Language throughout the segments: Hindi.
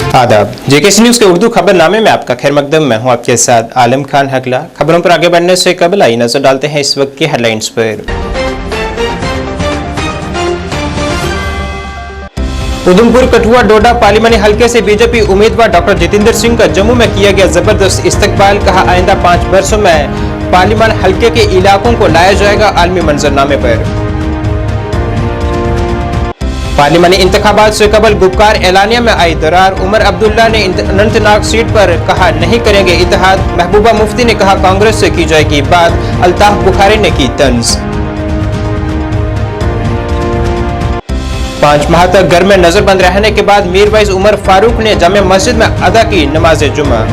आदाब, जेकेसी न्यूज के उर्दू खबरनामे में आपका खैर मकदम। मैं हूं आपके साथ आलम खान हकला। खबरों पर आगे बढ़ने से कबल आई नजर डालते हैं इस वक्त की हेडलाइंस पर। उधमपुर, कठुआ, डोडा पार्लिमानी हल्के से बीजेपी उम्मीदवार डॉक्टर जितेंद्र सिंह का जम्मू में किया गया जबरदस्त इस्तकबाल। कहा, आइंदा 5 वर्षों में पार्लिमान हल्के के इलाकों को लाया जाएगा आलमी मंजरनामे पर। पार्लिमानी इंतखाबात से कबल गुपकार एलानिया में आई दरार। उमर अब्दुल्ला ने अनंतनाग सीट पर कहा, नहीं करेंगे इत्तेहाद। महबूबा मुफ्ती ने कहा, कांग्रेस से की जाएगी बात। अल्ताफ बुखारी ने की तंज। 5 माह तक घर में नजरबंद रहने के बाद मीरवाइज उमर फारूक ने जामे मस्जिद में अदा की नमाज जुमा।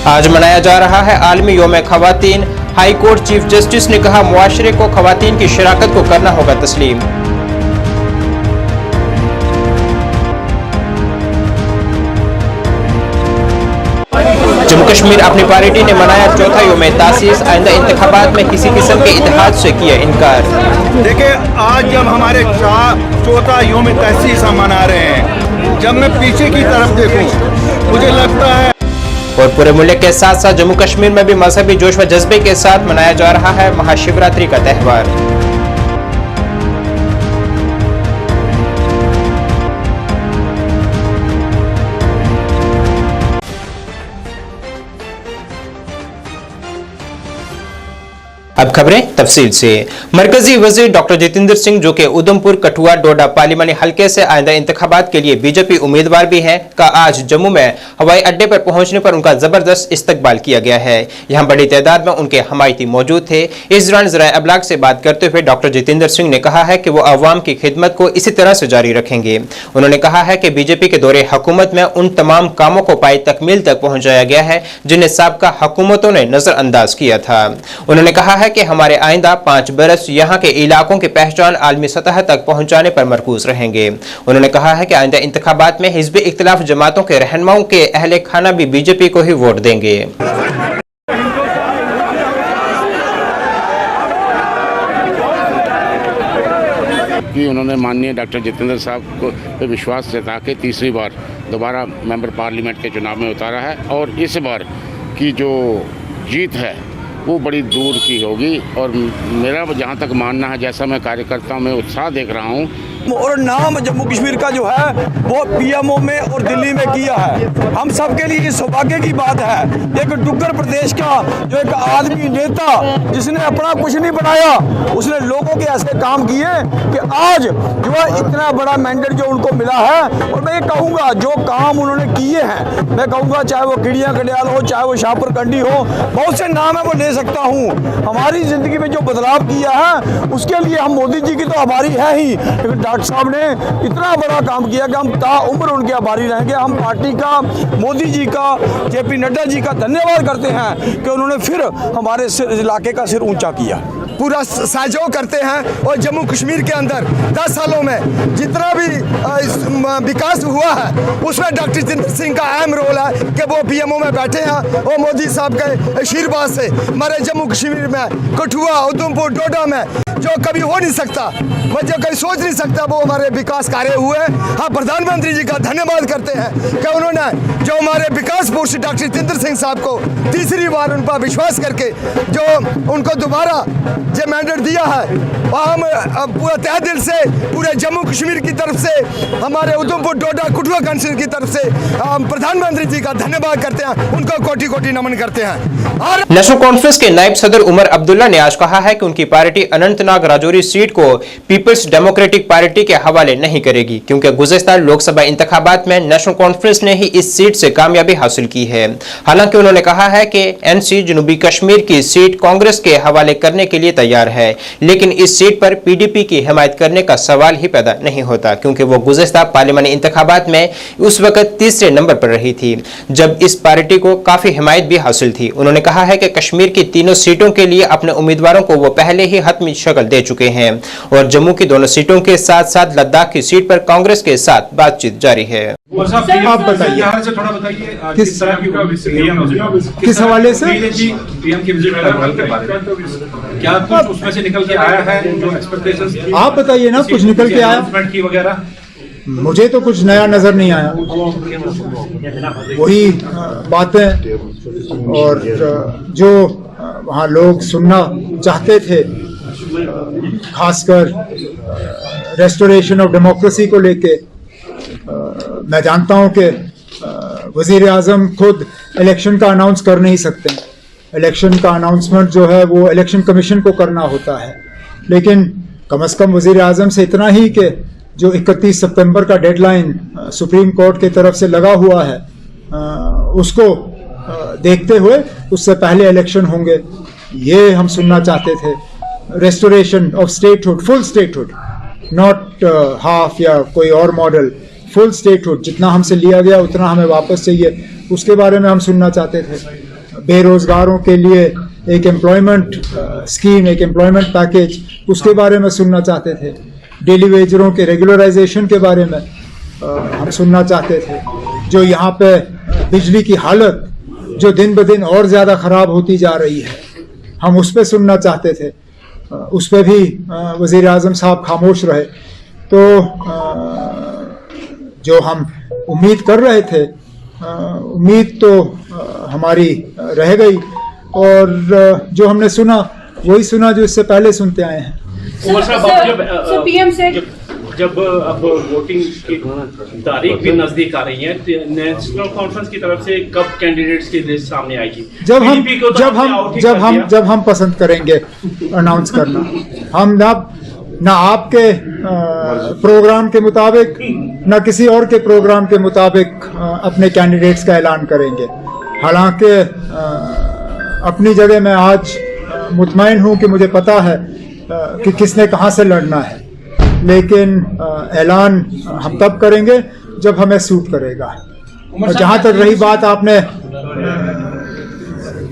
आज मनाया जा रहा है आलमी यौम खवातीन। हाई कोर्ट चीफ जस्टिस ने कहा, मुआशरे को खवातीन की शराकत को करना होगा तस्लीम। जम्मू कश्मीर अपनी पार्टी ने मनाया चौथा यौम तासीस। आइंदा इंतखाबात में किसी किस्म के इत्तेहाद से किया इनकार। देखिए, आज जब हमारे चौथा यौम तासीस हम मना रहे हैं, जब मैं पीछे की तरफ देखूं मुझे लगता है। और पूरे मुल्क के साथ साथ जम्मू कश्मीर में भी मजहबी जोश व जज्बे के साथ मनाया जा रहा है महाशिवरात्रि का त्यौहार। अब खबरें तफसील से। मरकजी वजीर डॉक्टर जितेंद्र सिंह, जो कि उधमपुर, कठुआ, डोडा पार्लिमानी हल्के से आइंदा इंतखाबात के लिए बीजेपी उम्मीदवार भी हैं, का आज जम्मू में हवाई अड्डे पर पहुंचने पर उनका जबरदस्त इस्तकबाल किया गया है। यहां बड़ी तादाद में उनके हमायती मौजूद थे। इस दौरान ज़राए अबलाग से बात करते हुए डॉक्टर जितेंद्र सिंह ने कहा है कि वो अवाम की खिदमत को इसी तरह से जारी रखेंगे। उन्होंने कहा है कि बीजेपी के दौरे हुकूमत में उन तमाम कामों को पाई तकमील तक पहुंचाया गया है जिन्हें साबका हुकूमतों ने नजरअंदाज किया था। उन्होंने कहा है कि हमारे आइंदा 5 बरस यहां के इलाकों की पहचान आलमी सतह तक पहुंचाने पर मरकूज रहेंगे। उन्होंने कहा है कि आइंदा इंतखाबात में हिज़्ब इख्तिलाफ जमातों के रहनुमाओं के अहले खाना भी बीजेपी को ही वोट देंगे। कि उन्होंने माननीय डॉक्टर जितेंद्र साहब को पे विश्वास जता के तीसरी बार दोबारा मेंबर पार्लियामेंट के चुनाव में उतारा है और इस बार की जो जीत है वो बड़ी दूर की होगी। और मेरा जहाँ तक मानना है, जैसा मैं कार्यकर्ताओं में उत्साह देख रहा हूँ, और नाम जम्मू कश्मीर का जो है वो पीएमओ में और दिल्ली में किया है। हम सब के लिए सौभाग्य की बात है। एक डुग्गर प्रदेश का जो एक आदमी नेता जिसने अपना कुछ नहीं बनाया, उसने लोगों के ऐसे काम किए कि आज जो है इतना बड़ा मैंडेट जो उनको मिला है। और मैं ये कहूँगा, जो काम उन्होंने किए हैं, मैं कहूँगा चाहे वो गिड़िया गडियाल हो, चाहे वो शाहपुर कंडी हो, बहुत से नाम है वो ले सकता हूँ। हमारी ज़िंदगी में जो बदलाव किया है उसके लिए हम मोदी जी की तो आभारी है ही, लेकिन डॉक्टर साहब ने इतना बड़ा काम किया कि हम ताउम्र उनके आभारी रहेंगे। हम पार्टी का, मोदी जी का, जेपी नड्डा जी का धन्यवाद करते हैं कि उन्होंने फिर हमारे इलाके का सिर ऊंचा किया। पूरा सहयोग करते हैं और जम्मू कश्मीर के अंदर 10 सालों में जितना भी विकास हुआ है उसमें डॉक्टर जितेंद्र सिंह का अहम रोल है कि वो पीएमओ में बैठे हैं और मोदी साहब के आशीर्वाद से हमारे जम्मू कश्मीर में, कठुआ, उधमपुर, डोडा में जो कभी हो नहीं सकता, वो जो कभी सोच नहीं सकता, वो हमारे विकास कार्य हुए। हाँ, प्रधानमंत्री जी का धन्यवाद करते हैं कि उन्होंने जो हमारे विकास पुरुष डॉक्टर जितेंद्र सिंह साहब को तीसरी बार उन पर विश्वास करके जो उनको दोबारा जो मैंडेट दिया है, हम पूरा तहे दिल से पूरे जम्मू कश्मीर की तरफ से, हमारे उधमपुर, डोडा, कठुआ काउंसिल की तरफ से प्रधानमंत्री जी का धन्यवाद करते हैं, उनको कोटि कोटि नमन करते हैं। और नेशनल कॉन्फ्रेंस के नायब सदर उमर अब्दुल्ला ने आज कहा है कि उनकी पार्टी अनंतनाग राजौरी सीट को पीपल्स डेमोक्रेटिक पार्टी के हवाले नहीं करेगी, क्योंकि गुज़िश्ता लोकसभा इंतखाबात में नेशनल कॉन्फ्रेंस ने ही इस सीट से कामयाबी हासिल की है। हालांकि उन्होंने कहा है कि एनसी जनूबी कश्मीर की सीट कांग्रेस के हवाले करने के लिए तैयार है, लेकिन इस सीट पर पीडीपी की हिमायत करने का सवाल ही पैदा नहीं होता, क्योंकि वो गुज़िश्ता पार्लिमानी इंतखाबात में उस वक्त तीसरे नंबर पर रही थी जब इस पार्टी को काफी हिमायत भी हासिल थी। उन्होंने कहा है कि कश्मीर की तीनों सीटों के लिए अपने उम्मीदवारों को वो पहले ही हतमी दस्तखत दे चुके हैं और जम्मू की दोनों सीटों के साथ साथ लद्दाख की सीट पर कांग्रेस के साथ बातचीत जारी है। आप बताइए, थोड़ा बताइए किस तरह की किस हवाले से पीएम की विजिट के बारे में क्या कुछ उसमें से निकल के आया है जो एक्सपेक्टेशंस आप बताइए ना, कुछ निकल के आया? की वगैरह मुझे तो कुछ नया नजर नहीं आया, वही बातें और जो वहाँ लोग सुनना चाहते थे, खासकर रेस्टोरेशन ऑफ डेमोक्रेसी को लेके। मैं जानता हूँ कि वजीर आजम खुद इलेक्शन का अनाउंस कर नहीं सकते, इलेक्शन का अनाउंसमेंट जो है वो इलेक्शन कमीशन को करना होता है, लेकिन कम से कम वजीर आजम से इतना ही कि जो 31 सितंबर का डेडलाइन सुप्रीम कोर्ट की तरफ से लगा हुआ है उसको देखते हुए उससे पहले इलेक्शन होंगे, ये हम सुनना चाहते थे। Restoration of statehood, full statehood, not half या कोई और मॉडल, फुल स्टेटहुड, जितना हमसे लिया गया उतना हमें वापस चाहिए, उसके बारे में हम सुनना चाहते थे। बेरोजगारों के लिए एक एम्प्लॉयमेंट स्कीम, एक एम्प्लॉयमेंट पैकेज, उसके बारे में सुनना चाहते थे। डेली वेजरों के रेगुलराइजेशन के बारे में हम सुनना चाहते थे। जो यहाँ पे बिजली की हालत जो दिन ब दिन और ज़्यादा ख़राब होती जा रही है, हम उस पर सुनना चाहते थे। उस पर भी वज़ीर आज़म साहब खामोश रहे। तो जो हम उम्मीद कर रहे थे, उम्मीद तो हमारी रह गई, और जो हमने सुना वही सुना जो इससे पहले सुनते आए हैं। पीएम से जब अब वोटिंग की तारीख भी नजदीक आ रही है, नेशनल कॉन्फ्रेंस की तरफ से कब कैंडिडेट्स की लिस्ट सामने आएगी? जब हम पसंद करेंगे अनाउंस करना। हम ना आपके प्रोग्राम के मुताबिक ना किसी और के प्रोग्राम के मुताबिक अपने कैंडिडेट्स का ऐलान करेंगे। हालांकि अपनी जगह मैं आज मुतमईन हूं कि मुझे पता है कि किसने कहां से लड़ना है, लेकिन ऐलान हम तब करेंगे जब हमें सूट करेगा। और जहां तक रही बात, आपने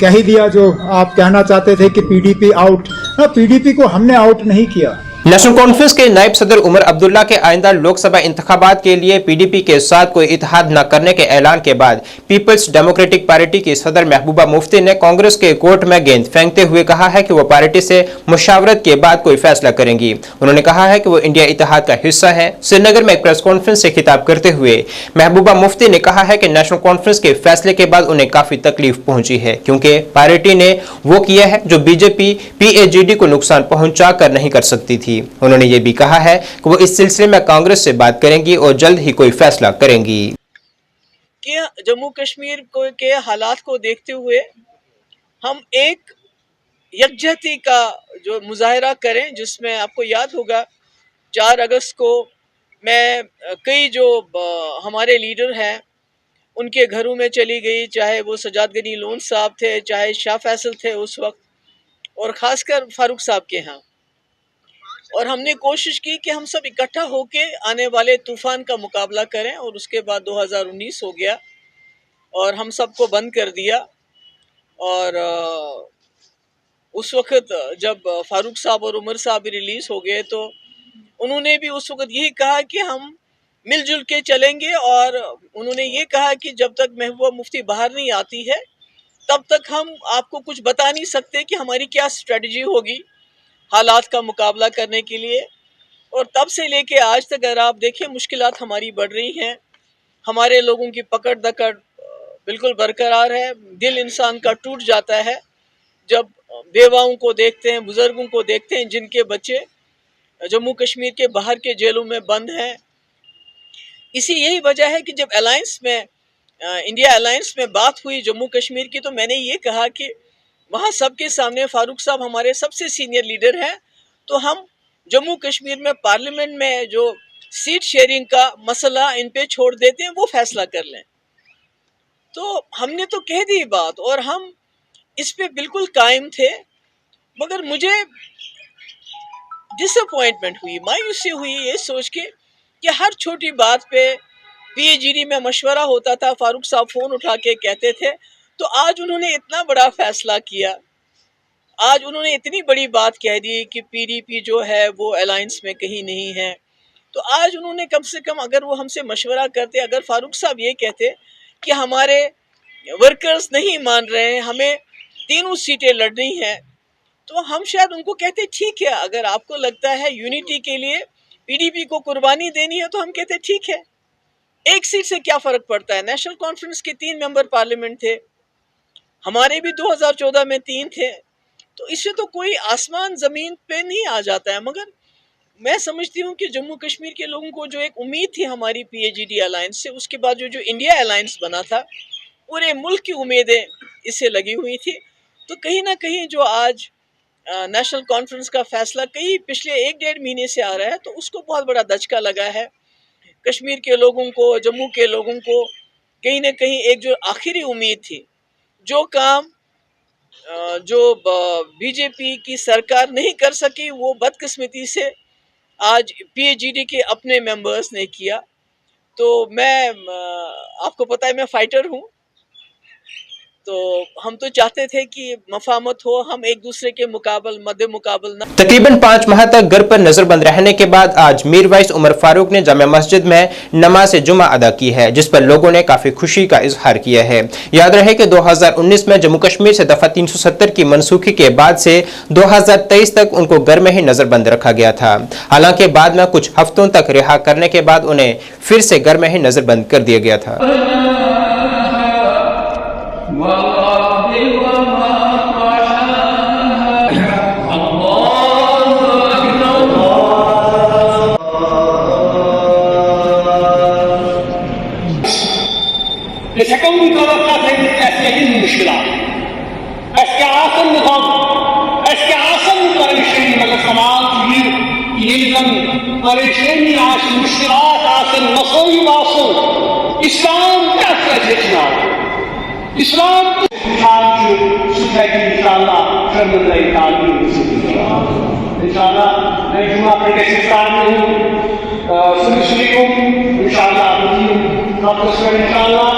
कह ही दिया जो आप कहना चाहते थे कि पीडीपी आउट, ना, पीडीपी को हमने आउट नहीं किया। नेशनल कॉन्फ्रेंस के नायब सदर उमर अब्दुल्ला के आइंदा लोकसभा इंतखाबात के लिए पीडीपी के साथ कोई इत्तेहाद न करने के ऐलान के बाद पीपल्स डेमोक्रेटिक पार्टी की सदर महबूबा मुफ्ती ने कांग्रेस के कोर्ट में गेंद फेंकते हुए कहा है कि वो पार्टी से मुशावरत के बाद कोई फैसला करेंगी। उन्होंने कहा है कि वो इंडिया इत्तेहाद का हिस्सा है। श्रीनगर में एक प्रेस कॉन्फ्रेंस से खिताब करते हुए महबूबा मुफ्ती ने कहा है कि नेशनल कॉन्फ्रेंस के फैसले के बाद उन्हें काफी तकलीफ पहुंची है, क्योंकि पार्टी ने वो किया है जो बीजेपी पीएजीडी को नुकसान पहुंचा कर नहीं कर सकती थी। उन्होंने ये भी कहा है कि वो इस सिलसिले में कांग्रेस से बात करेंगी और जल्द ही कोई फैसला करेंगी। कि जम्मू कश्मीर के हालात को देखते हुए हम एक यकजहती का जो मुजाहरा करें, जिसमें आपको याद होगा 4 अगस्त को मैं कई जो हमारे लीडर हैं उनके घरों में चली गई, चाहे वो सजाद गनी लोन साहब थे, चाहे शाह फैसल थे उस वक्त, और ख़ासकर फारूक साहब के यहाँ। और हमने कोशिश की कि हम सब इकट्ठा होके आने वाले तूफान का मुकाबला करें, और उसके बाद 2019 हो गया और हम सबको बंद कर दिया। और उस वक्त जब फारूक साहब और उमर साहब भी रिलीज़ हो गए तो उन्होंने भी उस वक्त यही कहा कि हम मिलजुल के चलेंगे, और उन्होंने ये कहा कि जब तक महबूबा मुफ्ती बाहर नहीं आती है तब तक हम आपको कुछ बता नहीं सकते कि हमारी क्या स्ट्रेटजी होगी हालात का मुकाबला करने के लिए। और तब से लेके आज तक अगर आप देखें मुश्किलात हमारी बढ़ रही हैं, हमारे लोगों की पकड़ दकड़ बिल्कुल बरकरार है। दिल इंसान का टूट जाता है जब बेवाओं को देखते हैं, बुजुर्गों को देखते हैं जिनके बच्चे जम्मू कश्मीर के बाहर के जेलों में बंद हैं। इसी यही वजह है कि जब अलायंस में इंडिया अलायंस में बात हुई जम्मू कश्मीर की, तो मैंने ये कहा कि वहाँ सबके सामने फारूक साहब हमारे सबसे सीनियर लीडर हैं, तो हम जम्मू कश्मीर में पार्लियामेंट में जो सीट शेयरिंग का मसला इन पे छोड़ देते हैं, वो फैसला कर लें। तो हमने तो कह दी बात और हम इस पे बिल्कुल कायम थे, मगर मुझे डिसअपॉइंटमेंट हुई, मायूसी हुई ये सोच के कि हर छोटी बात पे पीएजीडी में मशवरा होता था, फारूक साहब फ़ोन उठा के कहते थे। तो आज उन्होंने इतना बड़ा फैसला किया आज उन्होंने इतनी बड़ी बात कह दी कि पीडीपी जो है वो अलायंस में कहीं नहीं है। तो आज उन्होंने कम से कम अगर वो हमसे मशवरा करते, अगर फारूक साहब ये कहते कि हमारे वर्कर्स नहीं मान रहे हैं, हमें 3 सीटें लड़नी है, तो हम शायद उनको कहते ठीक है, अगर आपको लगता है यूनिटी के लिए पीडीपी को कुर्बानी देनी है तो हम कहते ठीक है, 1 सीट से क्या फर्क पड़ता है। नेशनल कॉन्फ्रेंस के 3 मेंबर पार्लियामेंट थे, हमारे भी 2014 में 3 थे, तो इससे तो कोई आसमान जमीन पे नहीं आ जाता है। मगर मैं समझती हूँ कि जम्मू कश्मीर के लोगों को जो एक उम्मीद थी हमारी पीएजीडी अलायंस से, उसके बाद जो इंडिया अलायंस बना था, पूरे मुल्क की उम्मीदें इससे लगी हुई थी। तो कहीं ना कहीं जो आज नेशनल कॉन्फ्रेंस का फैसला कई पिछले 1-1.5 महीने से आ रहा है, तो उसको बहुत बड़ा दचका लगा है। कश्मीर के लोगों को, जम्मू के लोगों को कहीं ना कहीं एक जो आखिरी उम्मीद थी, जो काम जो बीजेपी की सरकार नहीं कर सकी, वो बदकिस्मती से आज पीएजीडी के अपने मेंबर्स ने किया। तो मैं, आपको पता है मैं फाइटर हूँ, तो हम तो चाहते थे कि मफामत हो, हम एक दूसरे के मध्य मुकाबल ना। तकरीबन 5 माह तक घर पर नजरबंद रहने के बाद आज मीर वाइस उमर फारूक ने जामे मस्जिद में नमाज जुमा अदा की है, जिस पर लोगों ने काफी खुशी का इजहार किया है। याद रहे कि 2019 में जम्मू कश्मीर से दफा 370 की मनसूखी के बाद से 2023 तक उनको घर में ही नजरबंद रखा गया था। हालांकि बाद में कुछ हफ्तों तक रिहा करने के बाद उन्हें फिर से घर में ही नजरबंद कर दिया गया था। İslam inşallah şerminde itaati inşallah मैं जुमा पढ़ के सिस्तान में हूँ सुनी को इंशाल्लाह इंशाल्लाह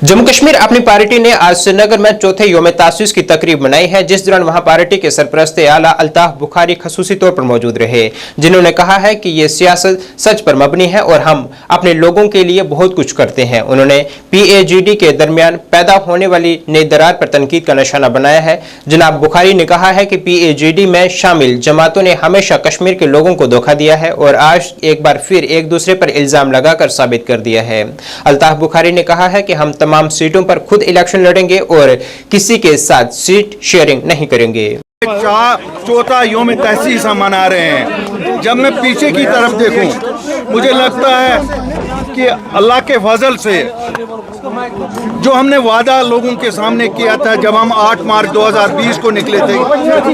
जम्मू कश्मीर अपनी पार्टी ने आज श्रीनगर में चौथे योम तासीस की तकरीब मनाई है, जिस दौरान वहां पार्टी के सरपरस्त आला अल्ताफ बुखारी खसूसी तौर पर मौजूद रहे, जिन्होंने कहा है कि ये सियासत सच पर मबनी है और हम अपने लोगों के लिए बहुत कुछ करते हैं। उन्होंने पीएजीडी के दरमियान पैदा होने वाली नई दरार पर तनकीद का निशाना बनाया है। जनाब बुखारी ने कहा है कि पीएजीडी में शामिल जमातों ने हमेशा कश्मीर के लोगों को धोखा दिया है और आज एक बार फिर एक दूसरे पर इल्जाम लगाकर साबित कर दिया है। अल्ताफ बुखारी ने कहा है कि हम तमाम सीटों पर खुद इलेक्शन लड़ेंगे और किसी के साथ सीट शेयरिंग नहीं करेंगे। चौथा योम तहसीस हम मना रहे हैं। जब मैं पीछे की तरफ देखूं, मुझे लगता है कि अल्लाह के फजल से जो हमने वादा लोगों के सामने किया था जब हम 8 मार्च 2020 को निकले थे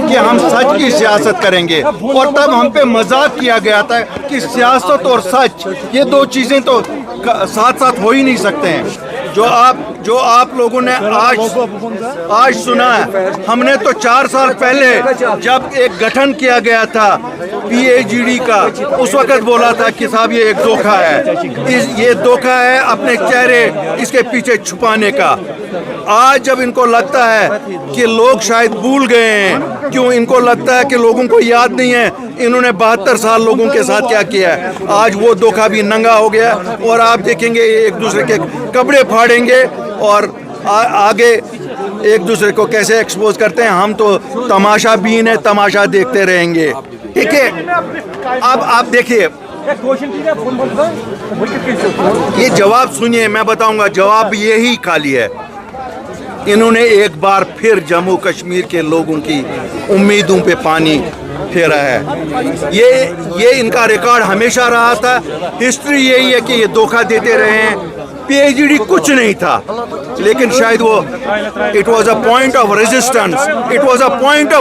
कि हम सच की सियासत करेंगे, और तब हम पे मजाक किया गया था कि सियासत और सच ये 2 चीज़ें तो साथ साथ हो ही नहीं सकते हैं। जो आप लोगों ने आज सुना है, हमने तो 4 साल पहले जब एक गठन किया गया था पीएजीडी का, उस वक्त बोला था कि साहब ये एक धोखा है, ये धोखा है अपने चेहरे इसके पीछे छुपाने का। आज जब इनको लगता है कि लोग शायद भूल गए हैं, क्यों इनको लगता है कि लोगों को याद नहीं है इन्होंने 72 साल लोगों के साथ क्या किया है, आज वो धोखा भी नंगा हो गया और आप देखेंगे एक दूसरे के कपड़े फाड़ेंगे और आगे एक दूसरे को कैसे एक्सपोज करते हैं। हम तो तमाशा बीन है, तमाशा देखते रहेंगे। ठीक है, अब आप देखिए ये जवाब सुनिए, मैं बताऊंगा जवाब यही खाली है। इन्होंने एक बार फिर जम्मू कश्मीर के लोगों की उम्मीदों पे पानी फेरा है। ये इनका रिकॉर्ड हमेशा रहा था, हिस्ट्री यही है कि ये धोखा देते रहे हैं। पीएचडी कुछ नहीं था, लेकिन शायद वो it was a point of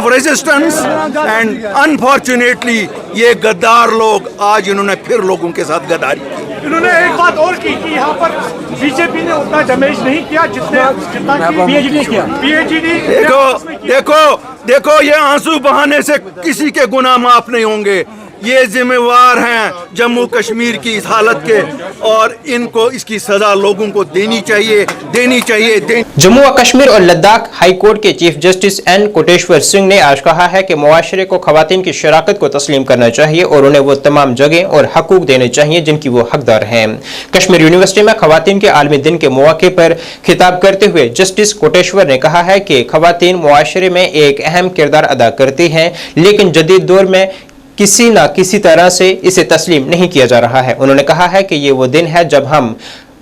resistance, and unfortunately ये गद्दार लोग आज इन्होंने फिर लोगों के साथ गद्दारी की। इन्होंने एक बात और की कि यहाँ पर बीजेपी ने उतना डैमेज नहीं किया जितना पीएचडी किया। देखो ये आंसू बहाने से किसी के गुनाह माफ नहीं होंगे। ये जिम्मेवार हैं जम्मू कश्मीर की इस हालत के, और इनको इसकी सजा लोगों को देनी चाहिए। जम्मू व कश्मीर और लद्दाख हाई कोर्ट के chief justice N Koteshwar Singh ने आज कहा है कि मुआशरे को खवातीन की शराकत को तस्लीम करना चाहिए और उन्हें वो तमाम जगह और हकूक देने चाहिए जिनकी वो हकदार हैं। कश्मीर यूनिवर्सिटी में खवातीन के आलमी दिन के मौके पर खिताब करते हुए जस्टिस कोटेश्वर ने कहा है कि खवातीन मुआशरे में एक अहम किरदार अदा करती हैं, लेकिन जदीद दौर में किसी न किसी तरह से इसे तस्लीम नहीं किया जा रहा है। उन्होंने कहा है कि ये वो दिन है जब हम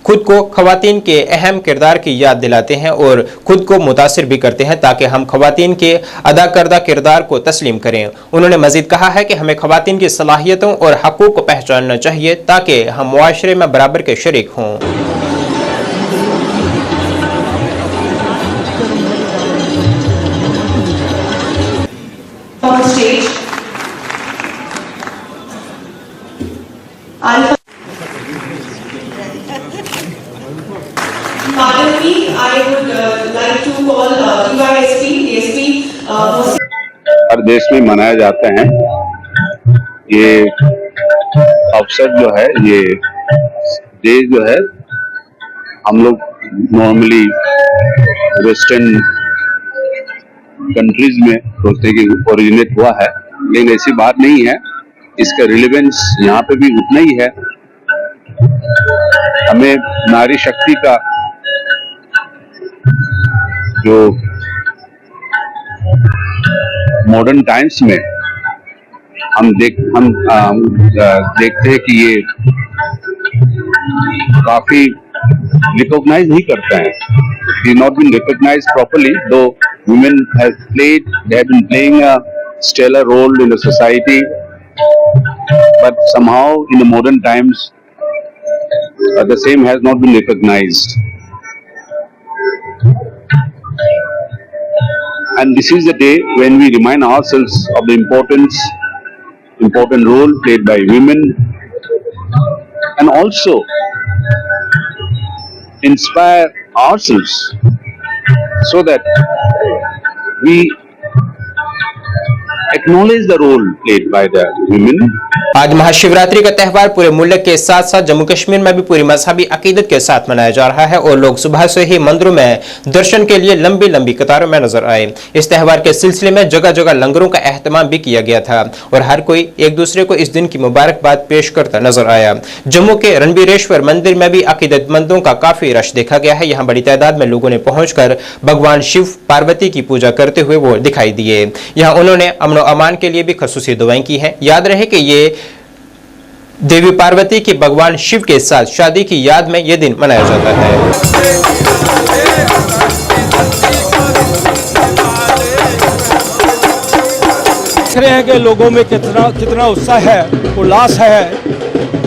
खुद को खवातीन के अहम किरदार की याद दिलाते हैं और खुद को मुतासिर भी करते हैं ताकि हम खवातीन के अदा करदा किरदार को तस्लीम करें। उन्होंने मजीद कहा है कि हमें खवातीन की सलाहियतों और हकूक को पहचानना चाहिए ताकि हम मुआशरे में बराबर के शरीक हों। Pardon me, I would like to call QISP, DSP. हर देश में मनाया जाते हैं ये अवसर जो है, ये डे जो है हम लोग नॉर्मली वेस्टर्न कंट्रीज में सोचते हैं कि ओरिजिनेट हुआ है, लेकिन ऐसी बात नहीं है। इसका रिलेवेंस यहाँ पे भी उतना ही है। हमें नारी शक्ति का जो मॉडर्न टाइम्स में हम देखते हैं कि ये काफी रिकॉग्नाइज नहीं करते हैं। It is not been recognized properly, though women they have been playing a stellar role in the society, but somehow in the modern times the same has not been recognized. And this is the day when we remind ourselves of the important role played by women, and also inspire ourselves so that we acknowledge the role played by the women. आज महाशिवरात्रि का त्यौहार पूरे मुल्क के साथ साथ जम्मू कश्मीर में भी पूरी मजहबी अकीदत के साथ मनाया जा रहा है और लोग सुबह से ही मंदिरों में दर्शन के लिए लंबी लंबी कतारों में नजर आए। इस त्यौहार के सिलसिले में जगह जगह लंगरों का एहतमाम भी किया गया था और हर कोई एक दूसरे को इस दिन की मुबारकबाद पेश करता नजर आया। जम्मू के रणबीरेश्वर मंदिर में भी अकीदतमंदों का काफी रश देखा गया है। यहाँ बड़ी तादाद में लोगों ने पहुंचकर भगवान शिव पार्वती की पूजा करते हुए वो दिखाई दिए। यहाँ उन्होंने अमन और अमान के लिए भी खसूसी दुआएं की हैं। याद रहे कि ये देवी पार्वती की भगवान शिव के साथ शादी की याद में यह दिन मनाया जाता है। देख रहे हैं कि लोगों में कितना उत्साह है, उल्लास है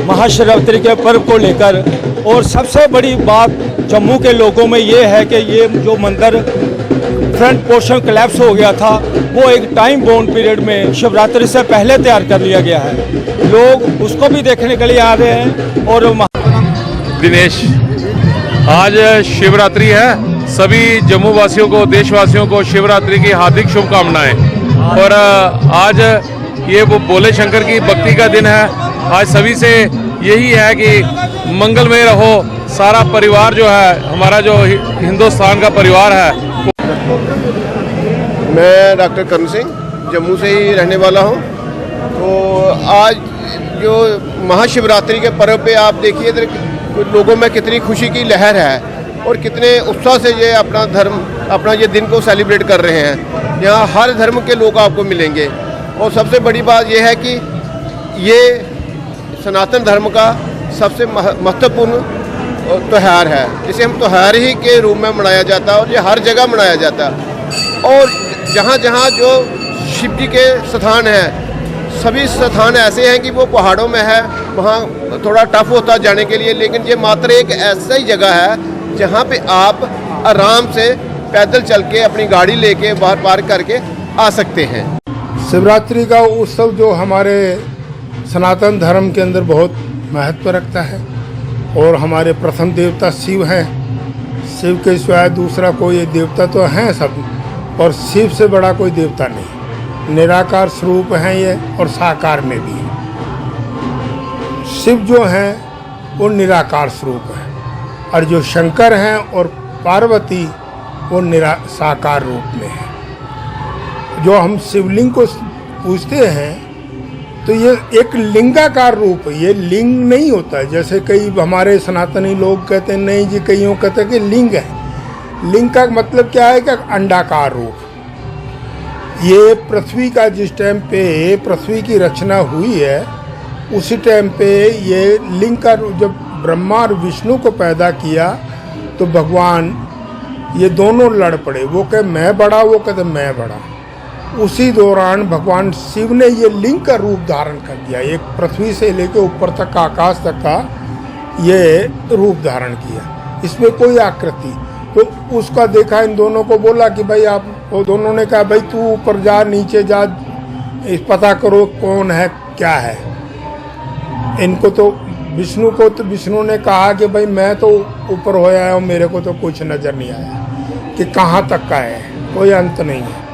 महाशिवरात्रि के पर्व को लेकर। और सबसे बड़ी बात जम्मू के लोगों में ये है कि ये जो मंदिर फ्रंट पोर्शन कोलैप्स हो गया था वो एक टाइम बाउंड पीरियड में शिवरात्रि से पहले तैयार कर लिया गया है। लोग उसको भी देखने के लिए आ रहे हैं। और दिनेश, आज शिवरात्रि है। सभी जम्मू वासियों को, देशवासियों को शिवरात्रि की हार्दिक शुभकामनाएं। और आज ये वो भोले शंकर की भक्ति का दिन है। आज सभी से यही है कि मंगलमय रहो। सारा परिवार जो है, हमारा जो हिंदुस्तान का परिवार है। मैं डॉक्टर करण सिंह जम्मू से ही रहने वाला हूं। तो आज जो महाशिवरात्रि के पर्व पे आप देखिए लोगों में कितनी खुशी की लहर है और कितने उत्साह से ये अपना ये दिन को सेलिब्रेट कर रहे हैं। यहाँ हर धर्म के लोग आपको मिलेंगे। और सबसे बड़ी बात यह है कि ये सनातन धर्म का सबसे महत्वपूर्ण त्यौहार है, जिसे हम त्यौहार ही के रूप में मनाया जाता है और ये हर जगह मनाया जाता है। और जहाँ जहाँ जो शिव जी के स्थान हैं सभी स्थान ऐसे हैं कि वो पहाड़ों में है, वहाँ थोड़ा टफ होता जाने के लिए, लेकिन ये मात्र एक ऐसा ही जगह है जहाँ पे आप आराम से पैदल चल के अपनी गाड़ी लेके बाहर पार्क करके आ सकते हैं। शिवरात्रि का उत्सव जो हमारे सनातन धर्म के अंदर बहुत महत्व रखता है और हमारे प्रथम देवता शिव हैं। शिव के सिवाय दूसरा कोई देवता तो हैं सब, और शिव से बड़ा कोई देवता नहीं। निराकार स्वरूप हैं ये और साकार में भी है। शिव जो हैं वो निराकार स्वरूप है, और जो शंकर हैं और पार्वती वो साकार रूप में है। जो हम शिवलिंग को पूजते हैं तो ये एक लिंगाकार रूप है, ये लिंग नहीं होता है जैसे कई हमारे सनातनी लोग कहते हैं। नहीं जी, कईयों कहते हैं कि लिंग है। लिंग का मतलब क्या है कि अंडाकार रूप। ये पृथ्वी का जिस टाइम पे पृथ्वी की रचना हुई है उसी टाइम पे ये लिंग का, जब ब्रह्मा और विष्णु को पैदा किया तो भगवान ये दोनों लड़ पड़े। वो कहे मैं बड़ा, वो कहते मैं बड़ा। उसी दौरान भगवान शिव ने ये लिंग का रूप धारण कर दिया। एक पृथ्वी से लेकर ऊपर तक का, आकाश तक का ये रूप धारण किया। इसमें कोई आकृति, तो उसका देखा, इन दोनों को बोला कि भाई आप, वो दोनों ने कहा भाई तू ऊपर जा, नीचे जा, पता करो कौन है क्या है। इनको तो विष्णु को, तो विष्णु ने कहा कि भाई मैं तो ऊपर हो आया हूँ, मेरे को तो कुछ नज़र नहीं आया कि कहाँ तक का है, कोई अंत नहीं है।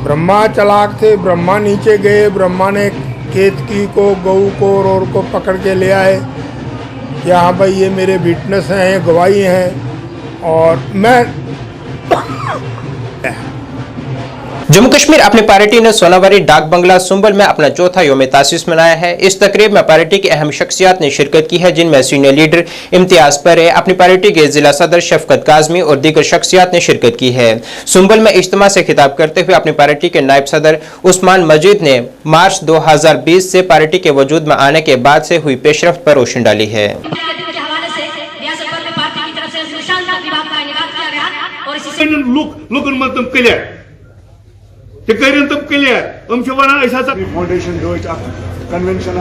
ब्रह्मा चालाक थे, ब्रह्मा नीचे गए, ब्रह्मा ने केतकी को, गऊ को और को पकड़ के ले आए कि हाँ भाई ये मेरे विटनेस हैं, गवाही हैं और मैं। जम्मू कश्मीर अपनी पार्टी ने सोनावारी डाक बंगला सुंबल में अपना चौथा योम तासीस मनाया है। इस तकरीब में पार्टी की अहम शख्सियात ने शिरकत की है, जिनमें सीनियर लीडर इम्तियाज परे, अपनी पार्टी के जिला सदर शफकत काजमी और दीगर शख्सियात ने शिरकत की है। सुंबल में इज्तिमा से खिताब करते हुए अपनी पार्टी के नायब सदर उस्मान मजीद ने मार्च 2020 से पार्टी के वजूद में आने के बाद से हुई पेशरफ्त पर रोशनी डाली है। फाउंडेशन जो कन्वेंशन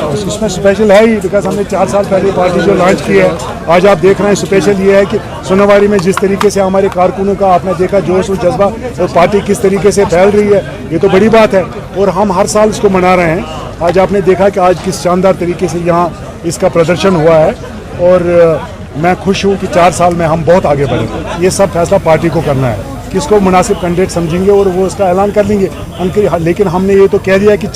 उसमें स्पेशल है ही, बिकॉज हमने 4 साल पहले पार्टी जो लॉन्च की है, आज आप देख रहे हैं स्पेशल ये है कि सोनावारी में जिस तरीके से हमारे कारकुनों का आपने देखा जोश और जज्बा और पार्टी किस तरीके से फैल रही है, ये तो बड़ी बात है और हम हर साल इसको मना रहे हैं। आज आपने देखा कि आज किस शानदार तरीके से यहाँ इसका प्रदर्शन हुआ है और मैं खुश हूँ कि 4 साल में हम बहुत आगे बढ़ेंगे। ये सब फैसला पार्टी को करना है, किसको मुनासिब कैंडिडेट समझेंगे और वो उसका ऐलान कर लेंगे। लेकिन हमने ये तो कह दिया कि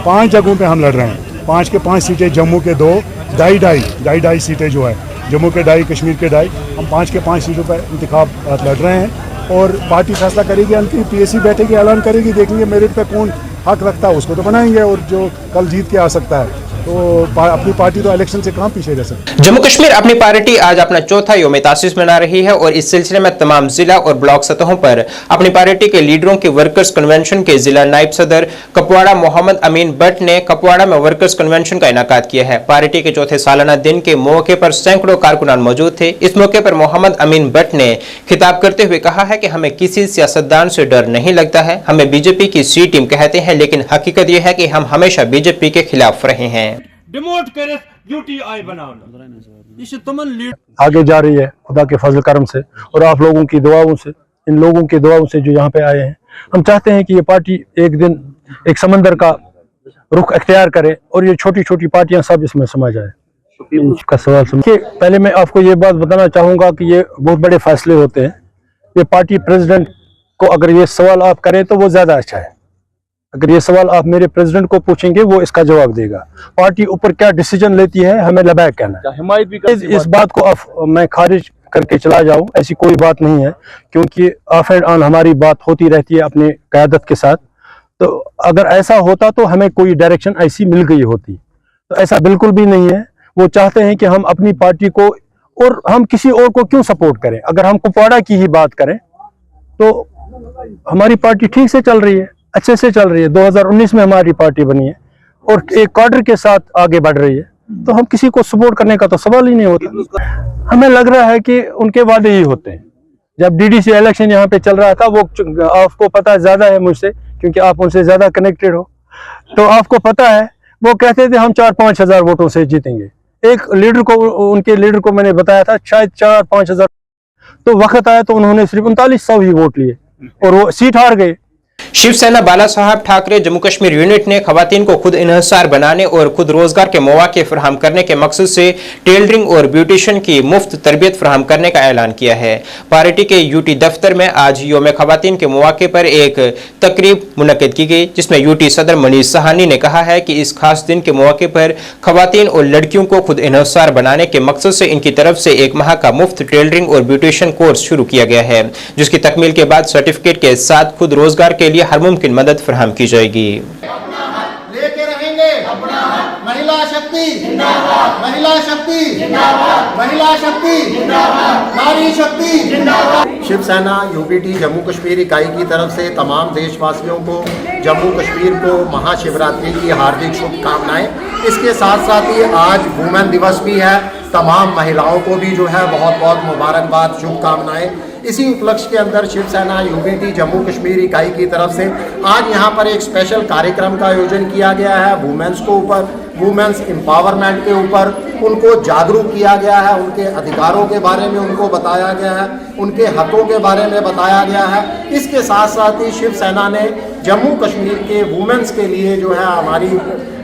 5 जगहों पे हम लड़ रहे हैं। 5 के 5 सीटें जम्मू के 2, ढाई सीटें जो है जम्मू के 2, कश्मीर के 2, हम 5 के 5 सीटों पर इंतखाब लड़ रहे हैं और पार्टी फैसला करेगी। अंतिम PAC बैठेगी, ऐलान करेगी, देखेंगे मेरिट पे कौन हक रखता है उसको तो बनाएंगे और जो कल जीत के आ सकता है तो अपनी पार्टी तो इलेक्शन से कहां पीछे रह सकती। जम्मू कश्मीर अपनी पार्टी आज अपना चौथा योम तासीस मना रही है और इस सिलसिले में तमाम जिला और ब्लॉक सतहों पर अपनी पार्टी के लीडरों की वर्कर्स कन्वेंशन के जिला नायब सदर कपवाड़ा मोहम्मद अमीन भट्ट ने कपवाड़ा में वर्कर्स कन्वेंशन का इनेकाद किया है। पार्टी के चौथे सालाना दिन के मौके पर सैकड़ों कारकुनान मौजूद थे। इस मौके पर मोहम्मद अमीन भट्ट ने खिताब करते हुए कहा है कि हमें किसी सियासतदान से डर नहीं लगता है। हमें बीजेपी की C टीम कहते हैं, लेकिन हकीकत यह है कि हम हमेशा बीजेपी के खिलाफ रहे हैं। आगे जा रही है खुदा के फजल करम से और आप लोगों की दुआओं से, इन लोगों की दुआओं से जो यहाँ पे आए हैं। हम चाहते हैं कि ये पार्टी एक दिन एक समंदर का रुख अख्तियार करे और ये छोटी छोटी पार्टियां सब इसमें समा जाए। इसका सवाल सुनिए। पहले मैं आपको ये बात बताना चाहूँगा कि ये बहुत बड़े फैसले होते हैं। ये पार्टी प्रेसिडेंट को अगर ये सवाल आप करें तो वो ज़्यादा अच्छा है। अगर ये सवाल आप मेरे प्रेसिडेंट को पूछेंगे वो इसका जवाब देगा। पार्टी ऊपर क्या डिसीजन लेती है हमें लबैक कहना है। इस बात को मैं खारिज करके चला जाऊं, ऐसी कोई बात नहीं है, क्योंकि ऑफ एंड ऑन हमारी बात होती रहती है अपने क़यादत के साथ। तो अगर ऐसा होता तो हमें कोई डायरेक्शन ऐसी मिल गई होती, तो ऐसा बिल्कुल भी नहीं है। वो चाहते हैं कि हम अपनी पार्टी को, और हम किसी और को क्यों सपोर्ट करें। अगर हम कुपवाड़ा की ही बात करें तो हमारी पार्टी ठीक से चल रही है, अच्छे से चल रही है। 2019 में हमारी पार्टी बनी है और एक क्वार्टर के साथ आगे बढ़ रही है, तो हम किसी को सपोर्ट करने का तो सवाल ही नहीं होता। हमें लग रहा है कि उनके वादे ही होते हैं। जब डीडीसी इलेक्शन यहाँ पे चल रहा था, वो आपको पता ज़्यादा है मुझसे क्योंकि आप उनसे ज़्यादा कनेक्टेड हो, तो आपको पता है वो कहते थे हम 4-5 हज़ार वोटों से जीतेंगे। एक लीडर को, उनके लीडर को मैंने बताया था शायद 4-5 हज़ार, तो वक्त आया तो उन्होंने सिर्फ 3900 ही वोट लिए और वो सीट हार गए। शिवसेना बाला साहब ठाकरे जम्मू कश्मीर यूनिट ने खवातीन को खुद इन्हिसार बनाने और खुद रोजगार के मौके फराहम करने के मकसद से टेलरिंग और ब्यूटिशियन की मुफ्त तरबियत फराहम करने का ऐलान किया है। पार्टी के यूटी दफ्तर में आज योम खवातीन के मौके पर एक तकरीब मुनक्किद की गई, जिसमें यूटी सदर मनीष सहानी ने कहा है कि इस खास दिन के मौके पर खवातीन और लड़कियों को खुद इन्हिसार बनाने के मकसद से इनकी तरफ से 1 माह का मुफ्त टेलरिंग और ब्यूटिशियन कोर्स शुरू किया गया है, जिसकी तकमील के बाद सर्टिफिकेट के साथ खुद रोजगार के लिए हर मुमकिन मदद फराहम की जाएगी। लेके रहेंगे महिला शक्ति जिंदाबाद, महिला शक्ति जिंदाबाद, महिला शक्ति जिंदाबाद, नारी शक्ति जिंदाबाद। शिवसेना यूपीटी जम्मू कश्मीर इकाई की तरफ से तमाम देशवासियों को जम्मू कश्मीर को महाशिवरात्रि की हार्दिक शुभकामनाएं। इसके साथ साथ ही आज वुमेन दिवस भी है, तमाम महिलाओं को भी जो है बहुत बहुत मुबारकबाद, शुभकामनाएं। इसी उपलक्ष्य के अंदर शिवसेना यूपीटी जम्मू कश्मीर इकाई की तरफ से आज यहाँ पर एक स्पेशल कार्यक्रम का आयोजन किया गया है। वुमेन्स को ऊपर, वुमेन्स एम्पावरमेंट के ऊपर उनको जागरूक किया गया है, उनके अधिकारों के बारे में उनको बताया गया है, उनके हकों के बारे में बताया गया है। इसके साथ साथ ही शिवसेना ने जम्मू कश्मीर के वुमेन्स के लिए जो है, हमारी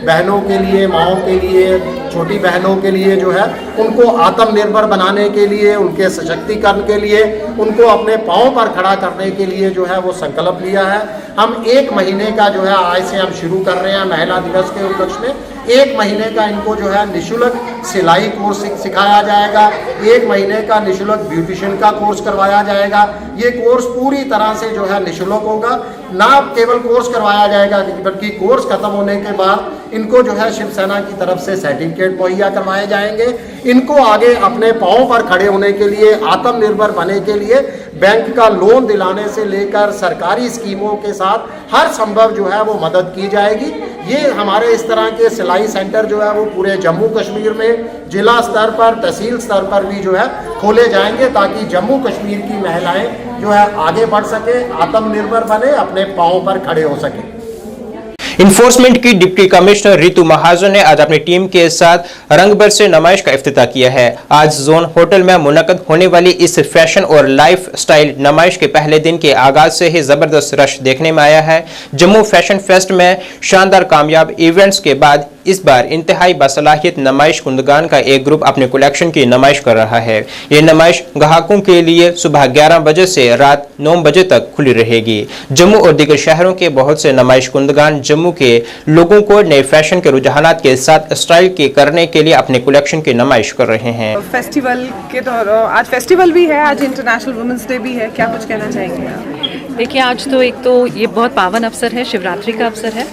बहनों के लिए, माओं के लिए, छोटी बहनों के लिए जो है, उनको आत्मनिर्भर बनाने के लिए, उनके सशक्तिकरण के लिए, उनको अपने पांव पर खड़ा करने के लिए जो है वो संकल्प लिया है। हम 1 महीने का जो है आज से हम शुरू कर रहे हैं महिला दिवस के उपलक्ष्य में। 1 महीने का इनको जो है निःशुल्क सिलाई कोर्स सिखाया जाएगा, 1 महीने का निःशुल्क ब्यूटिशियन का कोर्स करवाया जाएगा। ये कोर्स पूरी तरह से जो है निःशुल्क होगा, ना केवल कोर्स करवाया जाएगा बल्कि कोर्स खत्म होने के बाद इनको जो है शिवसेना की तरफ से सर्टिफिकेट मुहैया करवाए जाएंगे। इनको आगे अपने पांव पर खड़े होने के लिए, आत्मनिर्भर बनने के लिए बैंक का लोन दिलाने से लेकर सरकारी स्कीमों के साथ हर संभव जो है वो मदद की जाएगी। ये हमारे इस तरह के सिलाई सेंटर जो है वो पूरे जम्मू कश्मीर में जिला स्तर पर, तहसील स्तर पर भी जो है खोले जाएंगे, ताकि जम्मू कश्मीर की महिलाएं जो है आगे बढ़ सके, आत्मनिर्भर बने, अपने पांव पर खड़े हो सके। इन्फोर्समेंट की डिप्टी कमिश्नर रितु महाजन ने आज अपनी टीम के साथ रंग बरसे नुमाइश का इफ्तिताह किया है। आज जोन होटल में मुनक्कद होने वाली इस फैशन और लाइफ स्टाइल नुमाइश के पहले दिन के आगाज से ही जबरदस्त रश देखने में आया है। जम्मू फैशन फेस्ट में शानदार कामयाब इवेंट्स के बाद इस बार इंतहाई बासलाहियत नुमाइश कुंदगान का एक ग्रुप अपने कलेक्शन की नुमाइश कर रहा है। ये नुमाइश ग्राहकों के लिए सुबह 11 बजे से रात 9 बजे तक खुली रहेगी। जम्मू और दीगर शहरों के बहुत से नुमाइश कुंदगान जम्मू के लोगों को नए फैशन के रुझानात के साथ स्टाइल के करने के लिए अपने कलेक्शन की नुमाइश कर रहे हैं। फेस्टिवल के आज फेस्टिवल भी है, आज इंटरनेशनल वुमेन्स डे भी है, क्या कुछ कहना चाहेंगे आप? देखिए, आज तो एक तो ये बहुत पावन अवसर है, शिवरात्रि का अवसर है,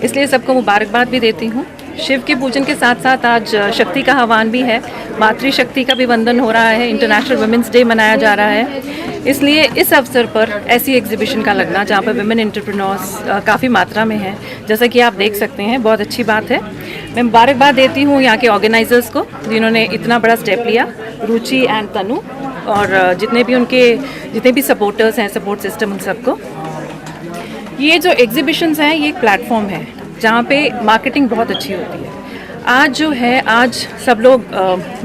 इसलिए सबको मुबारकबाद भी देती हूँ। शिव के पूजन के साथ साथ आज शक्ति का आह्वान भी है, मातृशक्ति का भी वंदन हो रहा है, इंटरनेशनल वुमेन्स डे मनाया जा रहा है, इसलिए इस अवसर पर ऐसी एग्जीबिशन का लगना जहाँ पर वुमेन एंटरप्रेन्योर्स काफ़ी मात्रा में हैं, जैसा कि आप देख सकते हैं, बहुत अच्छी बात है। मैं मुबारकबाद देती हूँ यहाँ के ऑर्गेनाइजर्स को जिन्होंने इतना बड़ा स्टेप लिया, रुचि एंड तनु, और जितने भी सपोर्टर्स हैं, सपोर्ट सिस्टम, उन सबको। ये जो एग्जीबिशंस हैं, ये एक प्लेटफॉर्म है जहाँ पे मार्केटिंग बहुत अच्छी होती है। आज जो है, आज सब लोग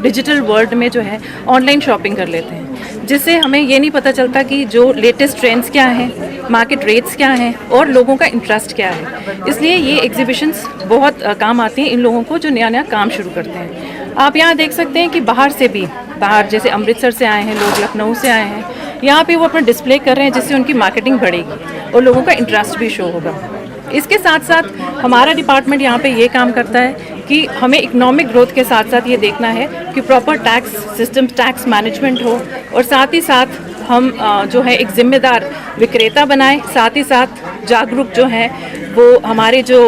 डिजिटल वर्ल्ड में जो है ऑनलाइन शॉपिंग कर लेते हैं, जिससे हमें ये नहीं पता चलता कि जो लेटेस्ट ट्रेंड्स क्या हैं, मार्केट रेट्स क्या हैं और लोगों का इंटरेस्ट क्या है। इसलिए ये एग्जीबिशंस बहुत काम आती हैं इन लोगों को जो नया नया काम शुरू करते हैं। आप यहाँ देख सकते हैं कि बाहर से भी, बाहर जैसे अमृतसर से आए हैं लोग, लखनऊ से आए हैं, यहाँ पे वो अपना डिस्प्ले कर रहे हैं, जिससे उनकी मार्केटिंग बढ़ेगी और लोगों का इंटरेस्ट भी शो होगा। इसके साथ साथ हमारा डिपार्टमेंट यहाँ पे ये काम करता है कि हमें इकोनॉमिक ग्रोथ के साथ साथ ये देखना है कि proper tax system, tax management हो, और साथ ही साथ हम जो है एक जिम्मेदार विक्रेता बनाएं, साथ ही साथ जागरूक जो हैं वो हमारे जो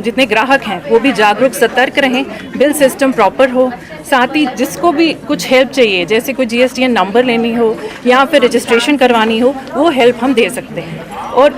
जितने ग्राहक हैं वो भी जागरूक, सतर्क रहें, बिल सिस्टम प्रॉपर हो, साथ ही जिसको भी कुछ हेल्प चाहिए, जैसे कोई GSTN नंबर लेनी हो या फिर रजिस्ट्रेशन करवानी हो, वो हेल्प हम दे सकते हैं। और